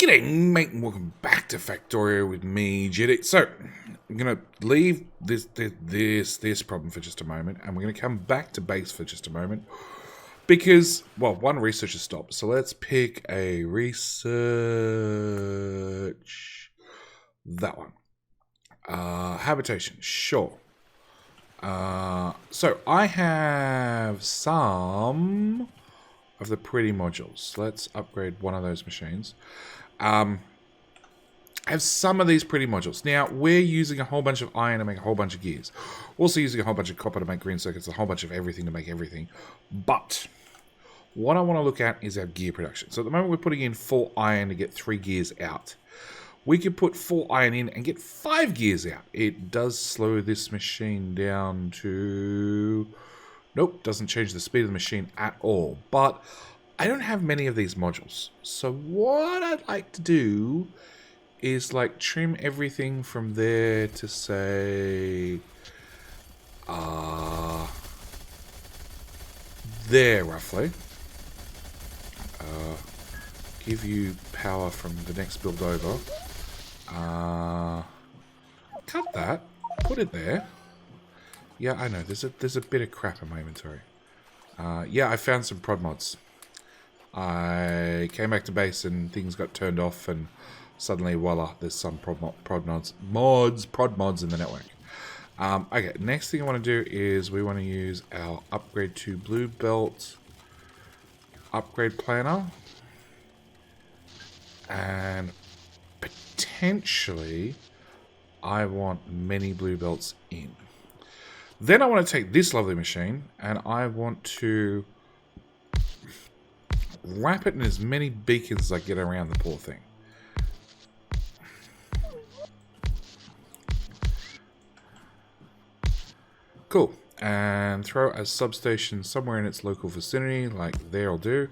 G'day, mate, and welcome back to Factorio with me, JD. So, I'm going to leave this problem for just a moment, and we're going to come back to base for just a moment, because, well, one researcher stopped, so let's pick a research, that one. Habitation, sure. So, I have some of the pretty modules. Let's upgrade one of those machines. I have some of these pretty modules. Now, we're using a whole bunch of iron to make a whole bunch of gears. We're also using a whole bunch of copper to make green circuits, a whole bunch of everything to make everything. But what I want to look at is our gear production. So at the moment, we're putting in 4 iron to get 3 gears out. We could put 4 iron in and get 5 gears out. It does slow this machine down to... Nope, doesn't change the speed of the machine at all. But I don't have many of these modules. So what I'd like to do is like trim everything from there to say... there, roughly. Give you power from the next build over. Cut that. Put it there. Yeah, I know. There's a bit of crap in my inventory. Yeah, I found some prod mods. I came back to base and things got turned off, and suddenly, voila, there's some prod mods in the network. Okay, next thing I want to do is we want to use our upgrade to blue belt upgrade planner, and potentially I want many blue belts in. Then I want to take this lovely machine and I want to wrap it in as many beacons as I get around the poor thing. Cool. And throw a substation somewhere in its local vicinity, like there'll do.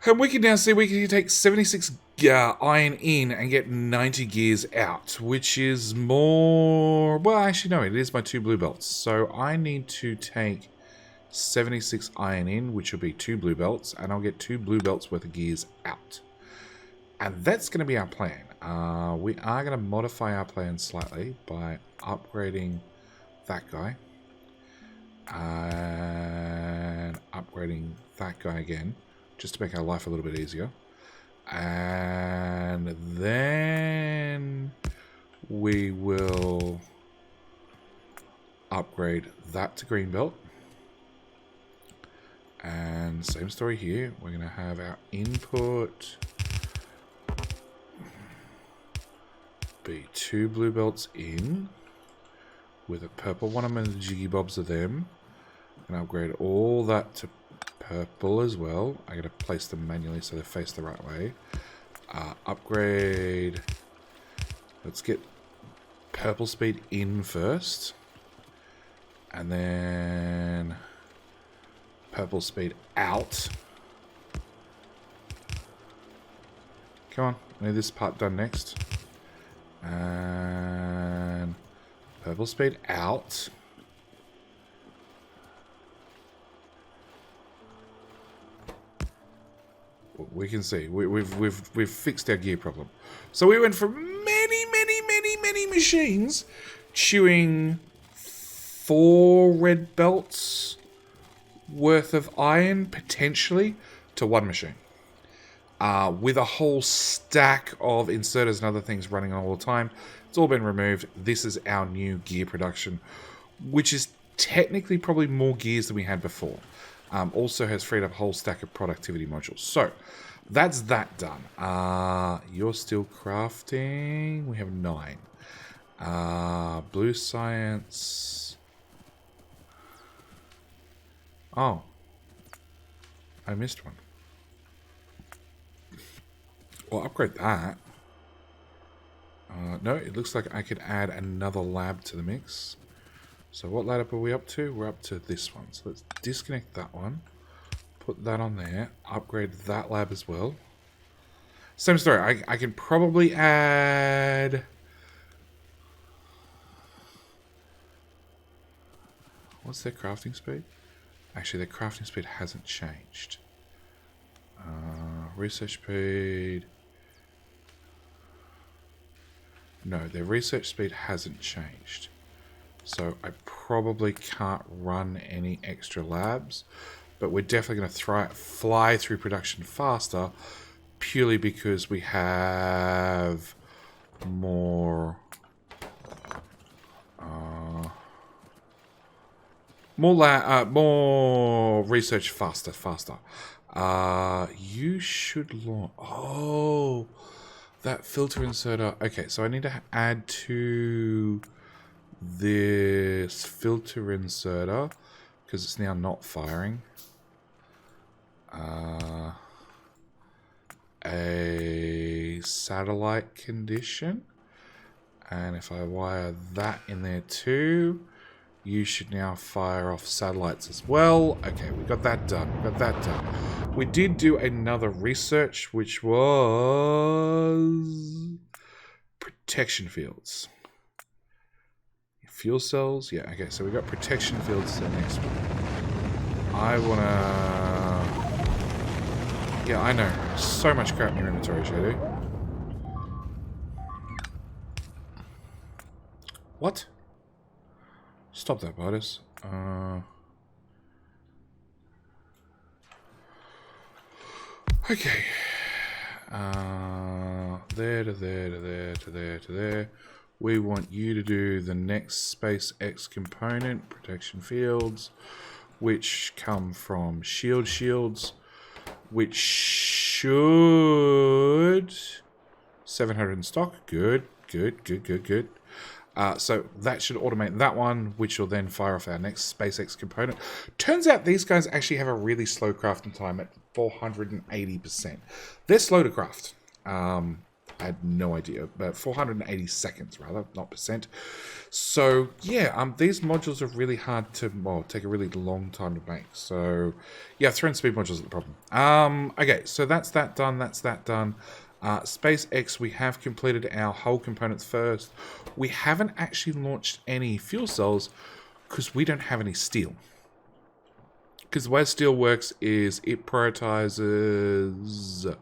And we can now see we can take 76 iron in and get 90 gears out, which is more... Well, actually, no, it is my 2 blue belts. So I need to take 76 iron in, which will be 2 blue belts, and I'll get 2 blue belts worth of gears out. And that's going to be our plan. We are going to modify our plan slightly by upgrading that guy. And upgrading that guy again, just to make our life a little bit easier. And then we will upgrade that to green belt. And same story here. We're going to have our input be 2 blue belts in with a purple one. I'm going to jiggy bobs of them and upgrade all that to purple as well. I got to place them manually so they face the right way. Upgrade. Let's get purple speed in first, and then purple speed out. Come on, I need this part done next. And purple speed out. We can see we've fixed our gear problem. So we went from many machines chewing 4 red belts worth of iron potentially to 1 machine, with a whole stack of inserters and other things running all the time. It's all been removed. This is our new gear production, which is technically probably more gears than we had before. Also has freed up a whole stack of productivity modules. So, that's that done. You're still crafting. We have 9. Blue science. Oh. I missed one. Well, upgrade that. No, it looks like I could add another lab to the mix. So what lab are we up to? We're up to this one. So let's disconnect that one. Put that on there. Upgrade that lab as well. Same story. I can probably add... What's their crafting speed? Actually, their crafting speed hasn't changed. Research speed. No, their research speed hasn't changed. So I probably can't run any extra labs. But we're definitely going to fly through production faster purely because we have more research faster. You should launch. Oh, that filter inserter. Okay, so I need to add to this filter inserter because it's now not firing. A satellite condition, and if I wire that in there too, you should now fire off satellites as well. Okay, we got that done. We did do another research, which was protection fields. Fuel cells, yeah. Okay, so we got protection fields the next one. I wanna. Yeah, I know. So much crap in your inventory, Shadow. What? Stop that, Bardis. Okay. There to there to there to there to there. We want you to do the next SpaceX component, protection fields, which come from shields. Which should 700 in stock. Good. So that should automate that one, which will then fire off our next SpaceX component. Turns out these guys actually have a really slow crafting time at 480%. They're slow to craft. I had no idea, but 480 seconds rather, not percent. So yeah, these modules are really hard to, well, take a really long time to make. So yeah, throwing speed modules are the problem. Okay, so that's that done. SpaceX, we have completed our hull components first. We haven't actually launched any fuel cells because we don't have any steel. Because the way steel works is it prioritizes.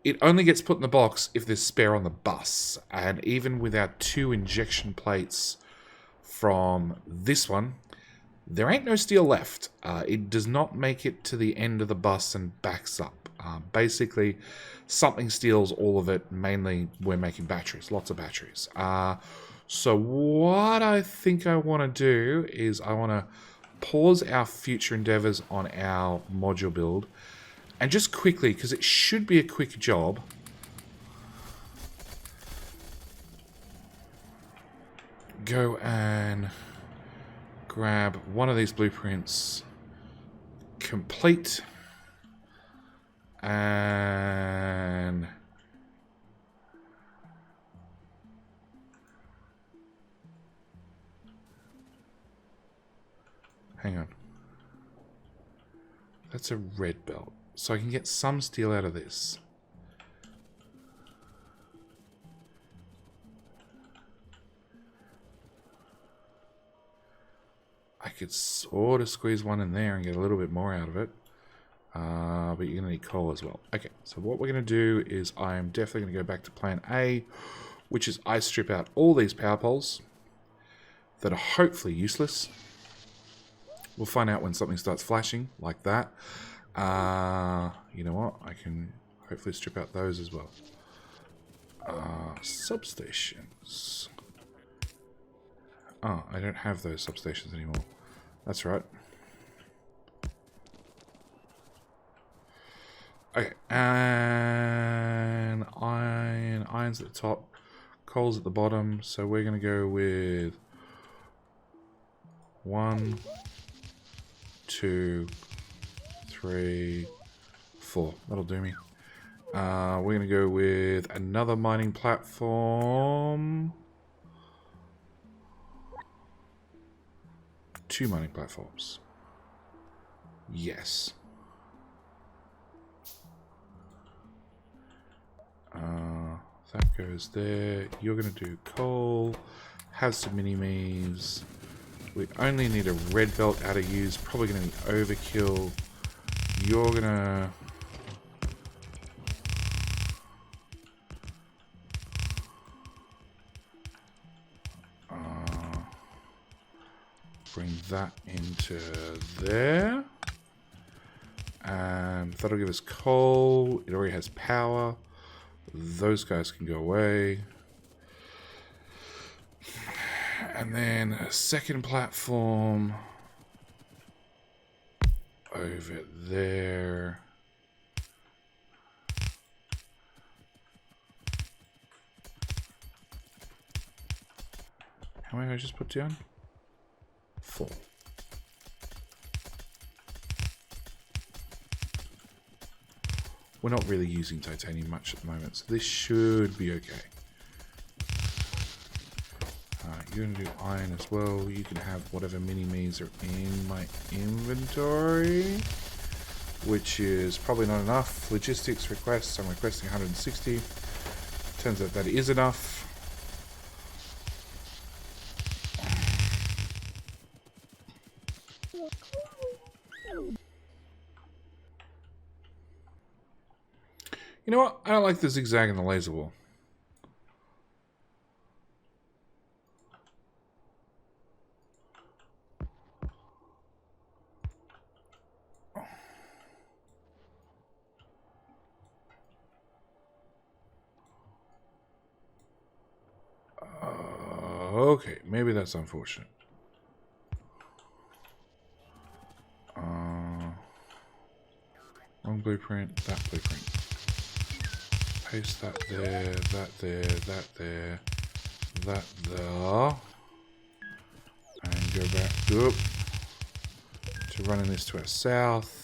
It only gets put in the box if there's spare on the bus. And even with our 2 injection plates from this one, there ain't no steel left. It does not make it to the end of the bus and backs up. Basically, something steals all of it. Mainly, we're making batteries. Lots of batteries. So what I think I want to do is I want to pause our future endeavors on our module build. And just quickly, because it should be a quick job, go and grab one of these blueprints, complete, and hang on. That's a red belt. So I can get some steel out of this. I could sort of squeeze one in there and get a little bit more out of it. But you're going to need coal as well. Okay, so what we're going to do is I am definitely going to go back to plan A, which is I strip out all these power poles that are hopefully useless. We'll find out when something starts flashing like that. You know what? I can hopefully strip out those as well. Substations. Oh, I don't have those substations anymore. That's right. Okay, and iron's at the top, coal's at the bottom, so we're going to go with 1, 2, 3, 4. That'll do me. We're going to go with another mining platform. 2 mining platforms. Yes. That goes there. You're going to do coal. Have some mini-me's. We only need a red belt out of use. Probably going to be overkill. You're going to Bring that into there. And that'll give us coal. It already has power. Those guys can go away. And then a second platform over there. How many did I just put down? 4. We're not really using titanium much at the moment, so this should be okay. You're going to do iron as well. You can have whatever mini-me's are in my inventory, which is probably not enough. Logistics requests, I'm requesting 160. Turns out that is enough. You know what? I don't like the zigzag and the laser wall. Okay, maybe that's unfortunate. Wrong blueprint, that blueprint. Paste that there, that there, that there, that there. And go back up to running this to our south.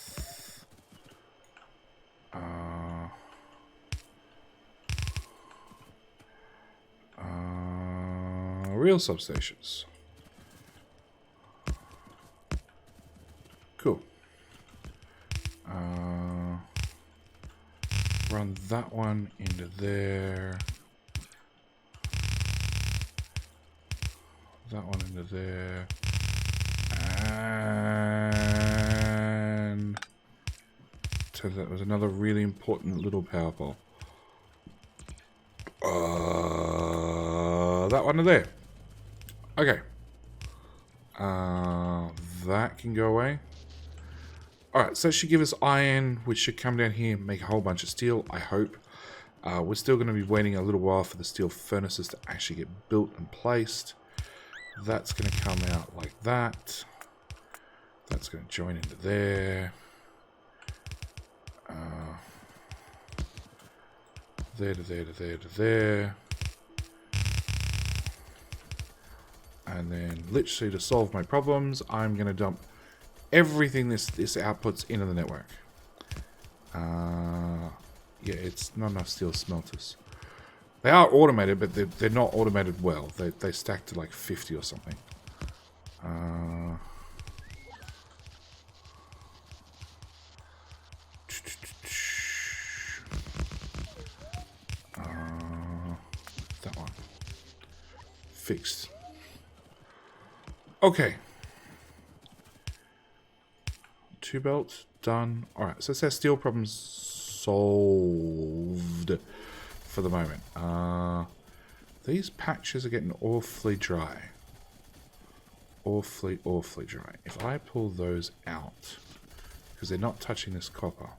Real substations. Cool. Run that one into there. That one into there. And turns out there was another really important little power pole. That one to there. Okay. That can go away. Alright, so that should give us iron, which should come down here and make a whole bunch of steel, I hope. We're still going to be waiting a little while for the steel furnaces to actually get built and placed. That's going to come out like that. That's going to join into there. There to there to there to there. And then literally to solve my problems, I'm going to dump everything this outputs into the network. Yeah, it's not enough steel smelters. They are automated, but they're not automated well. They stack to like 50 or something. That one. Fixed. Okay. 2 belts done. Alright, so it says steel problems solved for the moment. These patches are getting awfully dry. Awfully dry. If I pull those out, because they're not touching this copper,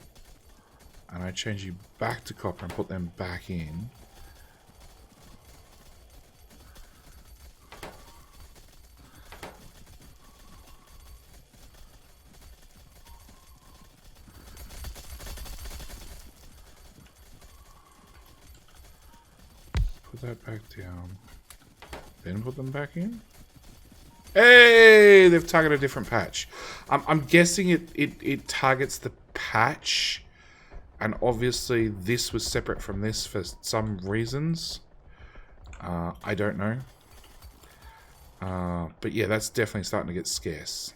and I change you back to copper and put them back in, put that back down, then put them back in. Hey, they've targeted a different patch. I'm guessing it targets the patch, and obviously this was separate from this for some reasons. I don't know. But yeah, that's definitely starting to get scarce.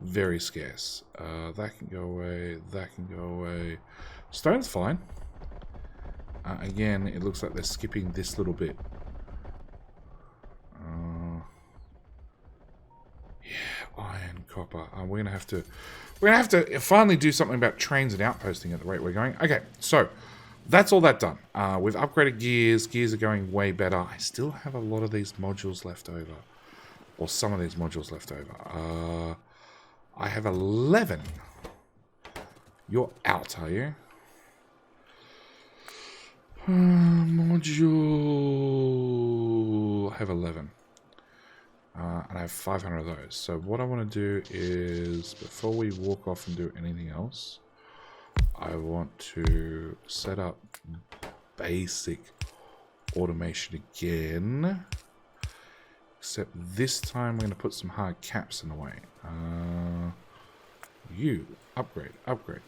Very scarce. That can go away. That can go away. Stone's fine. Again, it looks like they're skipping this little bit. Yeah, iron, copper. We're gonna have to finally do something about trains and outposting at the rate we're going. Okay, so that's all that done. We've upgraded gears. Gears are going way better. I still have a lot of these modules left over. Or some of these modules left over. I have 11. You're out, are you? Module. I have 11. And I have 500 of those. So what I want to do is, before we walk off and do anything else, I want to set up basic automation again. Except this time we're going to put some hard caps in the way. You, upgrade. Okay,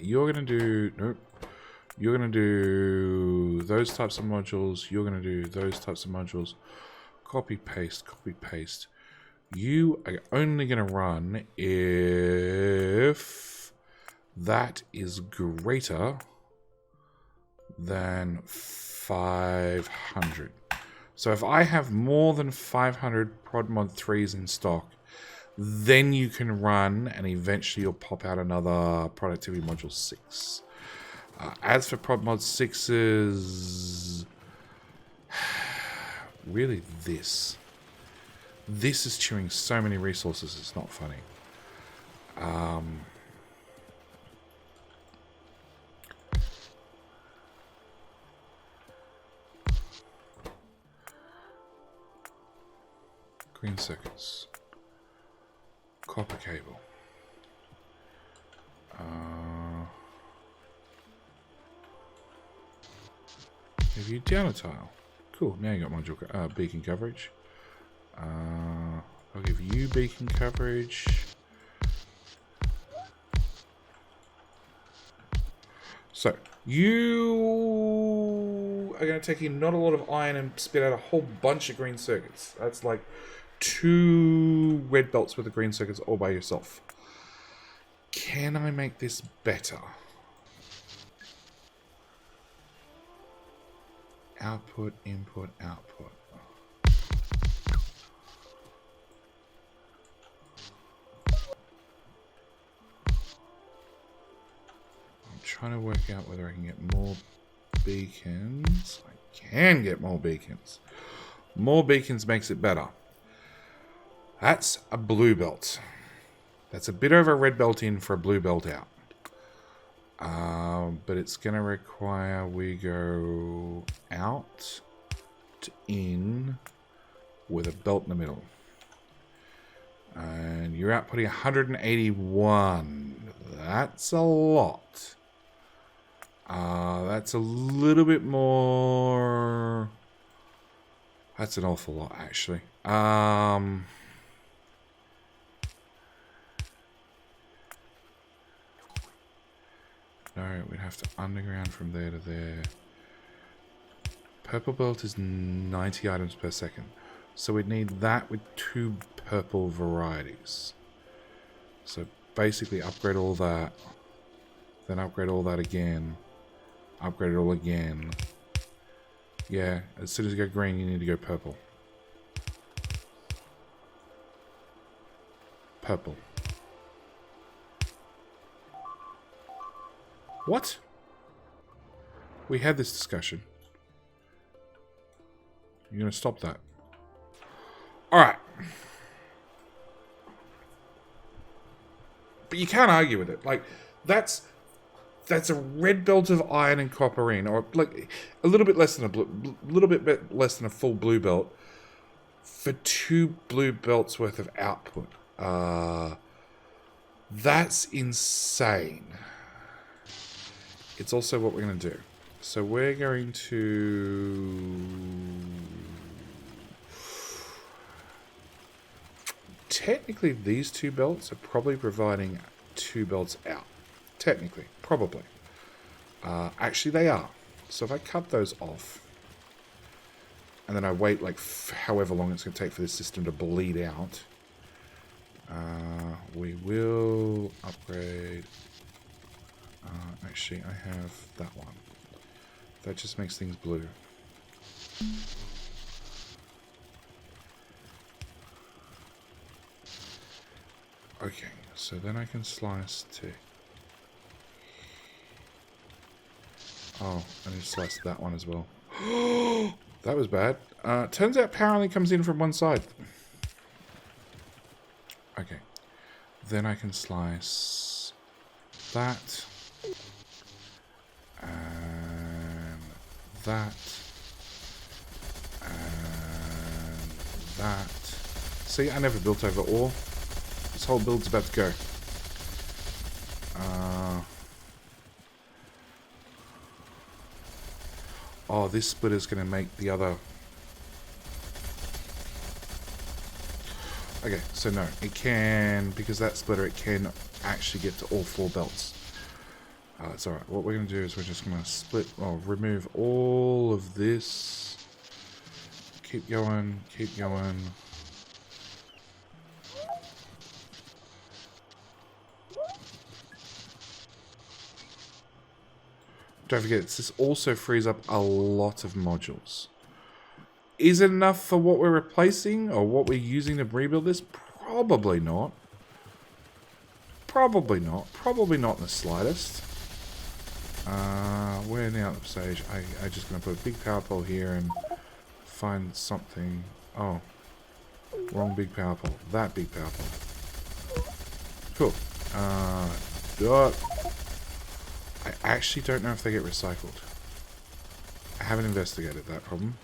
you're going to do... Nope. You're going to do those types of modules. You're going to do those types of modules. Copy, paste. You are only going to run if that is greater than 500. So if I have more than 500 Prod Mod 3s in stock, then you can run and eventually you'll pop out another Productivity Module 6. As for Prod Mod 6s, really this is chewing so many resources, it's not funny. Green circuits. Copper cable. Give you down a tile. Cool, now you got module beacon coverage. I'll give you beacon coverage. So, you are going to take in not a lot of iron and spit out a whole bunch of green circuits. That's like 2 red belts with the green circuits all by yourself. Can I make this better? Output, input, output. I'm trying to work out whether I can get more beacons. I can get more beacons. More beacons makes it better. That's a blue belt. That's a bit over a red belt in for a blue belt out. But it's going to require we go out to in with a belt in the middle. And you're outputting 181. That's a lot. That's a little bit more... That's an awful lot, actually. No, we'd have to underground from there to there. Purple belt is 90 items per second. So we'd need that with 2 purple varieties. So basically upgrade all that. Then upgrade all that again. Upgrade it all again. Yeah, as soon as you go green, you need to go purple. Purple. What? We had this discussion. You're going to stop that. Alright. But you can't argue with it. Like, that's a red belt of iron and copper in, or like a little bit less than less than a full blue belt for 2 blue belts worth of output. That's insane. It's also what we're going to do. So we're going to... Technically, these 2 belts are probably providing 2 belts out. Technically. Probably. Actually, they are. So if I cut those off, and then I wait like however long it's going to take for this system to bleed out, we will upgrade... actually, I have that one. That just makes things blue. Okay, so then I can slice to... Oh, I need to slice that one as well. That was bad. Turns out power only comes in from one side. Okay. Then I can slice that. And that. And that. See, I never built over ore. This whole build's about to go. Oh, this splitter's going to make the other... Okay, so no, it can, because that splitter, it can actually get to all 4 belts. It's alright. What we're going to do is we're just going to split, or remove all of this. Keep going, keep going. Don't forget, this also frees up a lot of modules. Is it enough for what we're replacing or what we're using to rebuild this? Probably not. Probably not. Probably not in the slightest. We're now at the stage. I'm just going to put a big power pole here and find something. Oh, wrong big power pole. That big power pole. Cool. I actually don't know if they get recycled. I haven't investigated that problem.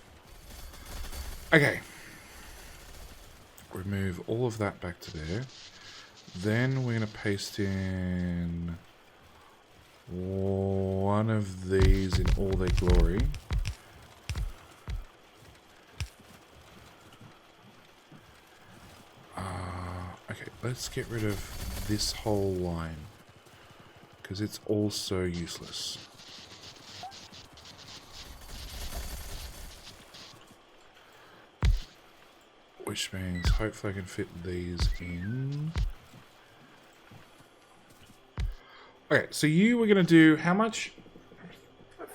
Okay. Remove all of that back to there. Then we're going to paste in one of these in all their glory. Okay, let's get rid of this whole line, because it's also useless. Which means hopefully I can fit these in. Okay, so you were going to do how much?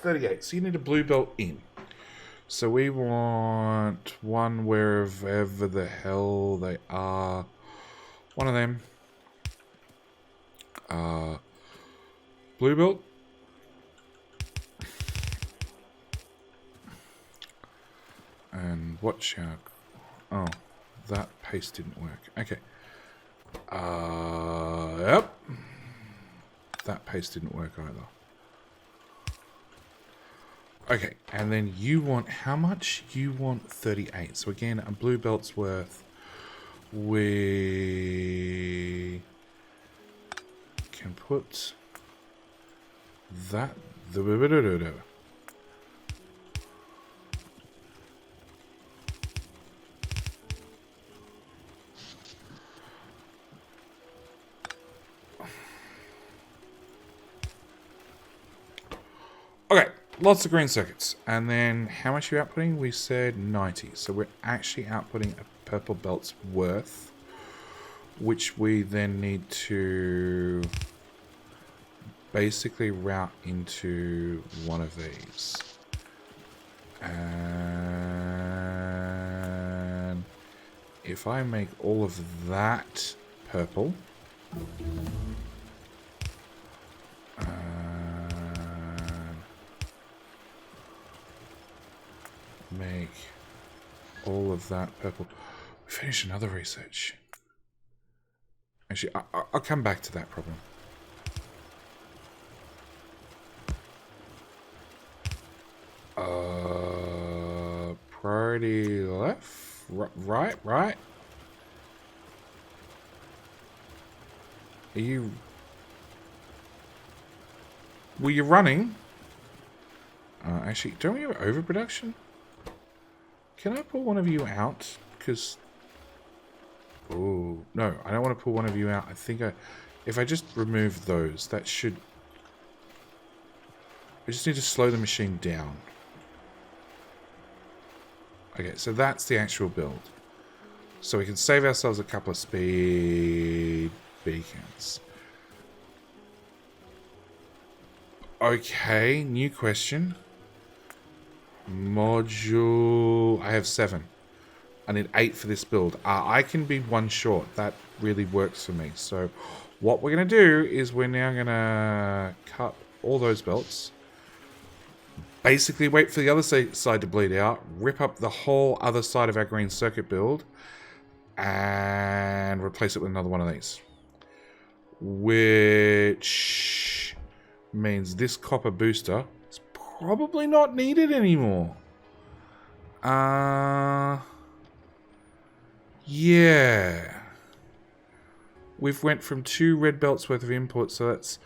38. So you need a blue belt in. So we want one wherever the hell they are. One of them. Blue belt. And watch out. Oh, that paste didn't work. Okay. Yep. That paste didn't work either. Okay, and then you want how much? You want 38. So again, a blue belt's worth. We can put that. Okay, lots of green circuits. And then how much are you outputting? We said 90. So we're actually outputting a purple belt's worth, which we then need to basically route into one of these. And if I make all of that purple, make all of that purple. We finish another research. Actually, I'll come back to that problem. Priority left? Right? Are you... Were you running? Actually, don't we have overproduction? Can I pull one of you out? Because... Oh, no, I don't want to pull one of you out. I think if I just remove those, that should... I just need to slow the machine down. Okay, so that's the actual build. So we can save ourselves a couple of speed beacons. Okay, new question. Module... I have 7. I need 8 for this build. I can be 1 short. That really works for me. So what we're going to do is we're now going to cut all those belts basically wait for the other side to bleed out, rip up the whole other side of our green circuit build, and replace it with another one of these. Which means this copper booster is probably not needed anymore. Yeah. We've went from 2 red belts worth of input, so that's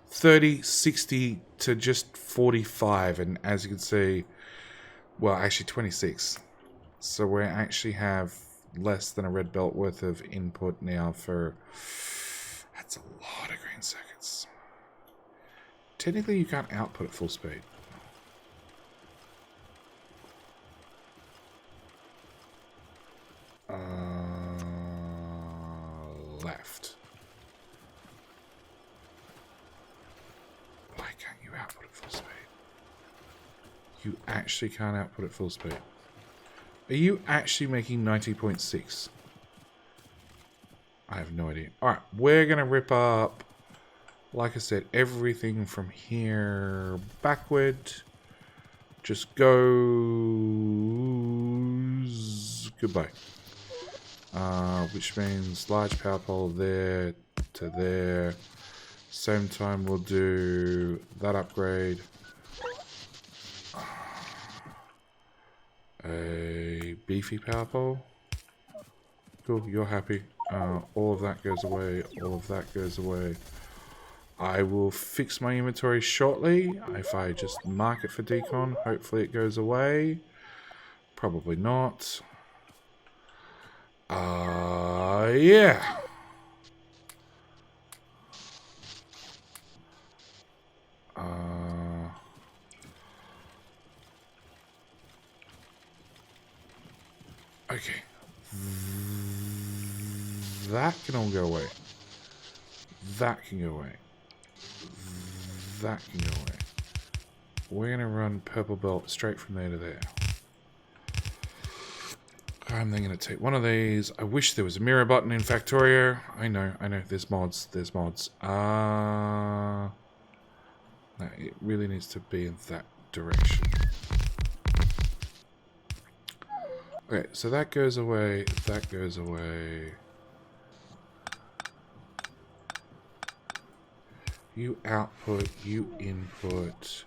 30, 60 to just 45. And as you can see, well, actually 26. So we actually have less than a red belt worth of input now for... That's a lot of green circuits. Technically, you can't output at full speed. Left. Why can't you output at full speed? You actually can't output at full speed. Are you actually making 90.6? I have no idea. Alright, we're going to rip up, like I said, everything from here backward. Just goes... Goodbye. Which means large power pole there to there. Same time we'll do that upgrade. A beefy power pole. Cool, you're happy. All of that goes away. All of that goes away. I will fix my inventory shortly. If I just mark it for decon, hopefully it goes away. Probably not. Yeah. Okay. That can all go away. That can go away. That can go away. We're going to run purple belt straight from there to there. I'm then going to take one of these. I wish there was a mirror button in Factorio. I know. There's mods. There's mods. No, it really needs to be in that direction. Okay, so that goes away. That goes away. You output. You input.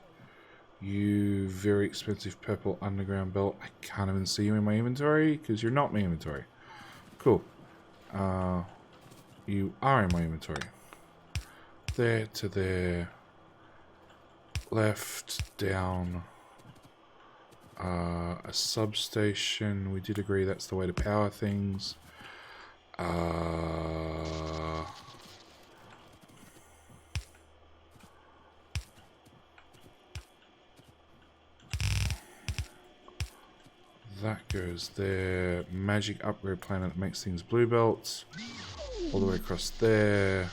You very expensive purple underground belt. I can't even see you in my inventory because you're not in my inventory. Cool. You are in my inventory. There to there. Left, down. A substation. We did agree that's the way to power things. That goes there. Magic upgrade planet that makes things blue belts. All the way across there.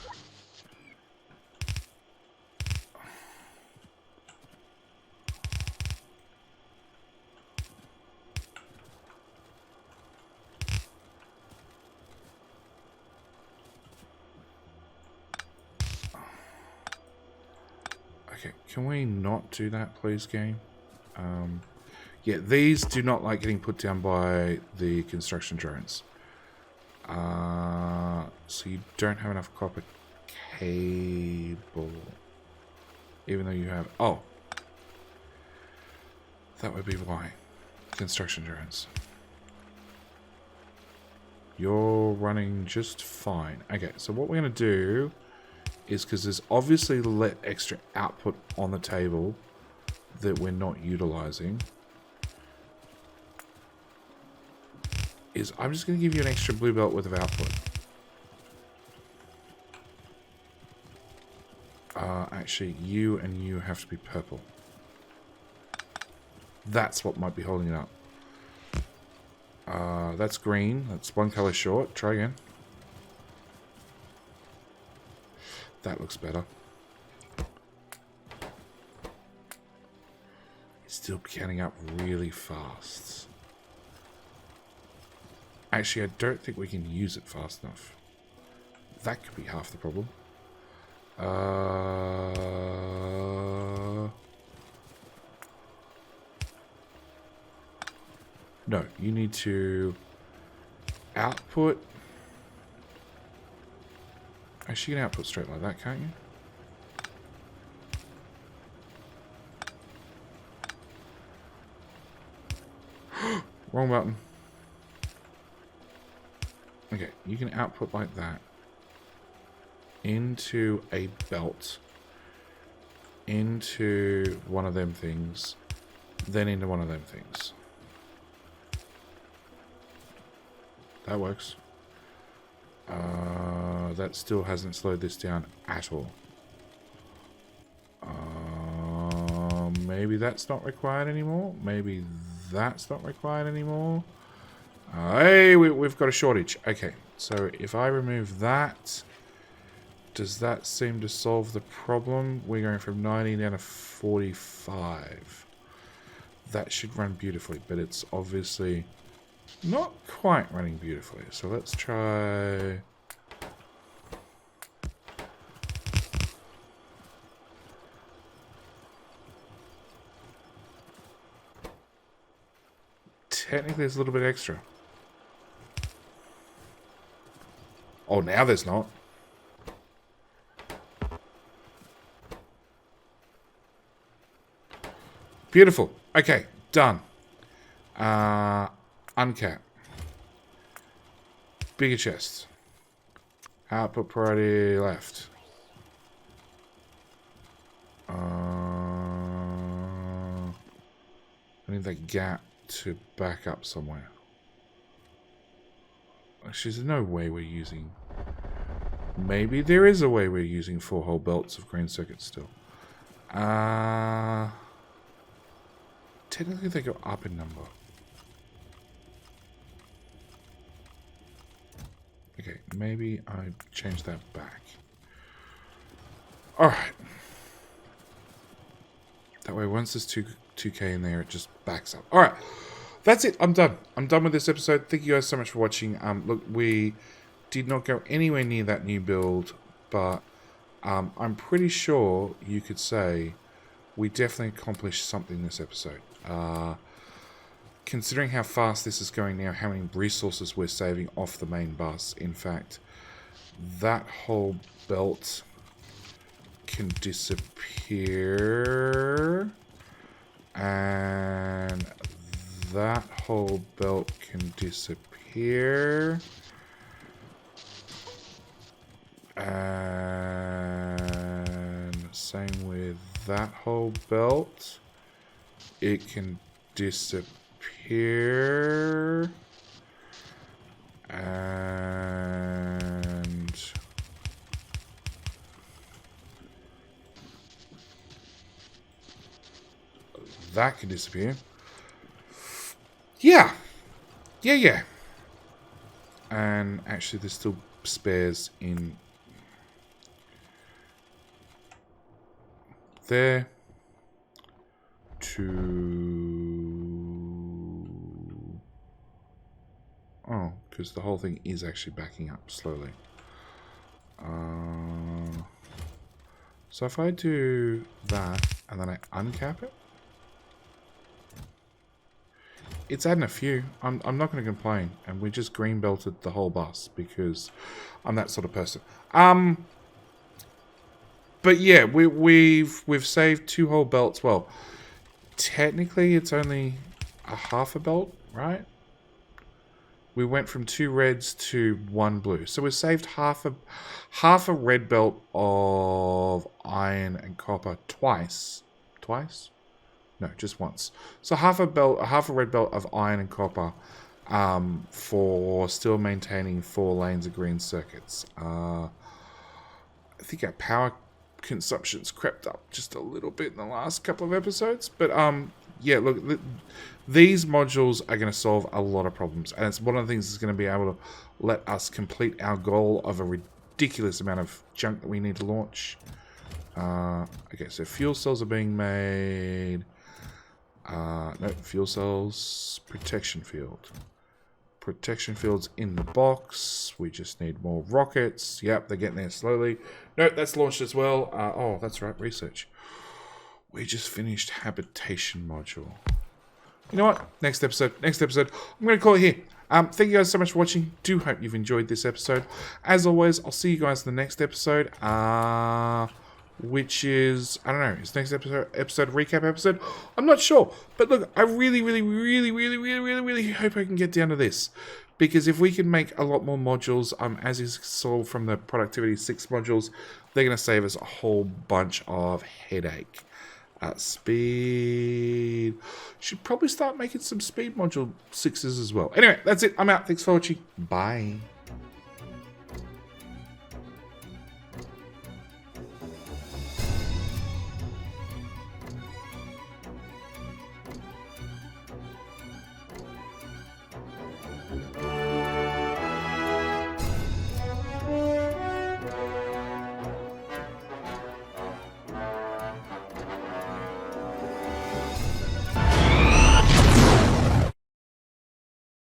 Okay, can we not do that, please, game? Yeah, these do not like getting put down by the construction drones. So you don't have enough copper cable. Even though you have... Oh. That would be why. Construction drones. You're running just fine. Okay, so what we're going to do is, because there's obviously extra output on the table that we're not utilizing, is I'm just going to give you an extra blue belt worth of output. Actually, you and you have to be purple. That's what might be holding it up. That's green. That's one color short. Try again. That looks better. It's still counting up really fast. Actually, I don't think we can use it fast enough. That could be half the problem. No, you need to output. Actually, you can output straight like that, can't you? Wrong button. Okay, you can output like that into a belt, into one of them things, then into one of them things. That works. That still hasn't slowed this down at all. Maybe that's not required anymore. Maybe that's not required anymore. Hey, we've got a shortage. Okay, so if I remove that, does that seem to solve the problem? We're going from 90 down to 45. That should run beautifully, but it's obviously not quite running beautifully. So let's try... Technically, there's a little bit extra. Oh, now there's not. Beautiful. Okay, done. Uncap. Bigger chest. Output priority left. I need that gap to back up somewhere. Actually, there's no way we're using... Maybe there is a way we're using 4 whole belts of green circuits still. Technically they go up in number. Okay, maybe I change that back. Alright. That way once there's 2K in there, it just backs up. Alright. That's it. I'm done. I'm done with this episode. Thank you guys so much for watching. Look, we did not go anywhere near that new build, but I'm pretty sure you could say we definitely accomplished something this episode. Considering how fast this is going now, how many resources we're saving off the main bus. In fact, that whole belt can disappear, and that whole belt can disappear, and same with that whole belt. It can disappear, and that can disappear. Yeah. And actually there's still spares in there to... Oh, because the whole thing is actually backing up slowly. So if I do that and then I uncap it, it's adding a few. I'm not going to complain, and we just green belted the whole bus because I'm that sort of person. But yeah, we've saved 2 whole belts. Well, technically it's only a half a belt, right? We went from 2 reds to 1 blue, so we saved half a red belt of iron and copper twice. No, just once. So half a red belt of iron and copper for still maintaining 4 lanes of green circuits. I think our power consumption's crept up just a little bit in the last couple of episodes. But yeah, look, these modules are going to solve a lot of problems. And it's one of the things that's going to be able to let us complete our goal of a ridiculous amount of junk that we need to launch. Okay, so fuel cells are being made. No, fuel cells, protection field. Protection field's in the box. We just need more rockets. Yep, they're getting there slowly. Nope, that's launched as well. Oh, that's right, research. We just finished habitation module. You know what? Next episode. I'm going to call it here. Thank you guys so much for watching. Do hope you've enjoyed this episode. As always, I'll see you guys in the next episode. Which is, I don't know, is next episode a recap episode? I'm not sure. But look, I really hope I can get down to this. Because if we can make a lot more modules, as you saw from the Productivity 6 modules, they're going to save us a whole bunch of headache. Speed. Should probably start making some speed module 6s as well. Anyway, that's it. I'm out. Thanks for watching. Bye.